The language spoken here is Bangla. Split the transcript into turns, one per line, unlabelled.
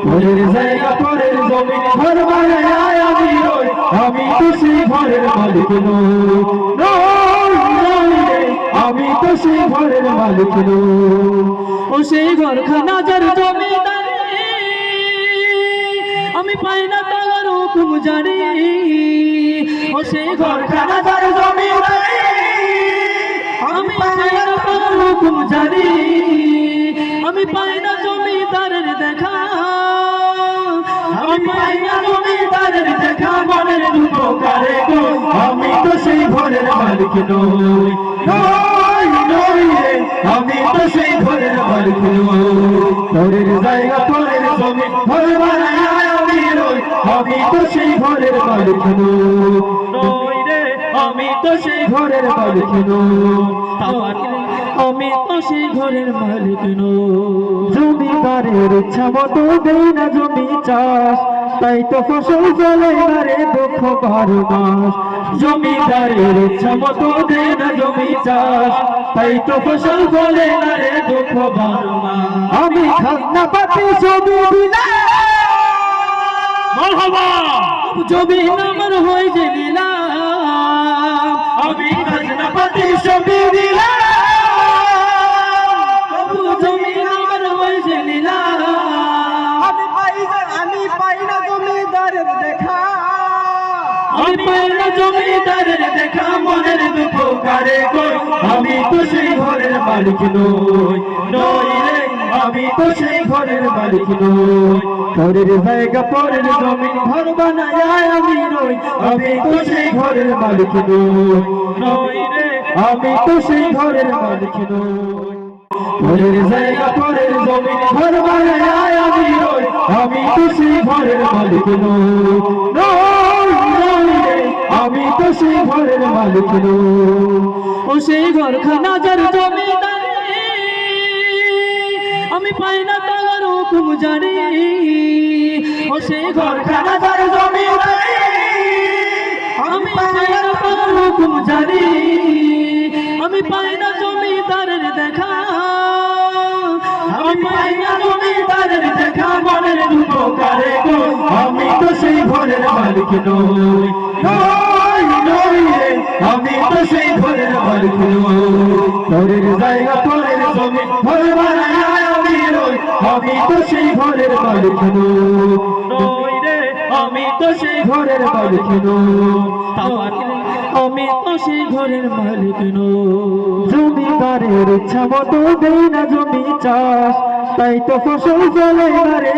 পরের জায়গা পরের জমিনে ঘর বানায় আমি রই, আমি তো সেই ঘরের মালিক নই, আমি তো সেই ঘরের মালিক নই। ও সেই ঘরখানা যার জমিদারি, আমি পাই না তার হুকুম জানি। ও সেই ঘরখানা যার জমিদারি, আমি পাই না তার হুকুম জানি। আমি পাই না জমিদারের দেখা, আমি পাই না জমিদারের দেখা, মনের দুঃখ কারে গো, আমি তো সেই ঘরের মালিক নই, আমি তো সেই ঘরের মালিক নই। পরের জায়গা পরের জমি ঘর বানায় আমি রই, আমি তো সেই ঘরের মালিক নই রে, আমি তো সেই ঘরের মালিক নই, আমি তো সেই ঘরের মালিক নই। জমিদারের ইচ্ছা মতো দেই না জমি চাষ, তাই তো ফসল ফলে না রে দুঃখ 12 মাস। জমিদারের ইচ্ছা মতো দেই না জমি চাষ, তাই তো ফসল ফলে না রে দুঃখ 12 মাস। আমি খাজনা পাতি ছবি দিলাম, মারহাবা জমি আমার হয়ে যে নিলাম, আমি খাজনা পাতি ছবি দিলাম, জমি আমার হয়ে যে নিলাম। আমি পাই না জমিদারের দেখা, আমি পাই না জমিদারের দেখা, মনের দুঃখ কারে গো, আমি তো সেই ঘরের মালিক নই রে, আমি তো সেই ঘরের মালিক নই। পরের জায়গা পরের জমিন ঘর বানায় আমি রই, আমি তো সেই ঘরের মালিক নই রে, আমি তো সেই ঘরের মালিক নই। পরের জায়গা পরের জমিন ঘর বানায় আমি রই, আমি তো সেই ঘরের মালিক নই রে, আমি তো সেই ঘরের মালিক নই। ও সেই ঘরখানা যার জমিদারি, আমি পাই না তার হুকুম জানি। ও সেই ঘরখানা যার জমিদারি, আমি পাই না তার হুকুম জানি। আমি পাই না জমিদারের দেখা, আমি পাই না জমিদারের দেখা, মনের দুঃখ কারে গো, আমি তো সেই ঘরের মালিক নই রে, আমি তো সেই ঘরের মালিক নই। পরের জায়গা পরের জমি ঘর বানায় আমি রই, আমি তো সেই ঘরের মালিক নই রে, আমি তো সেই ঘরের মালিক নই, আমি তো সেই ঘরের মালিক নই। জমিদারের ইচ্ছা মতো দেই না জমি চাষ, তাই তো ফসল ফলে না রে।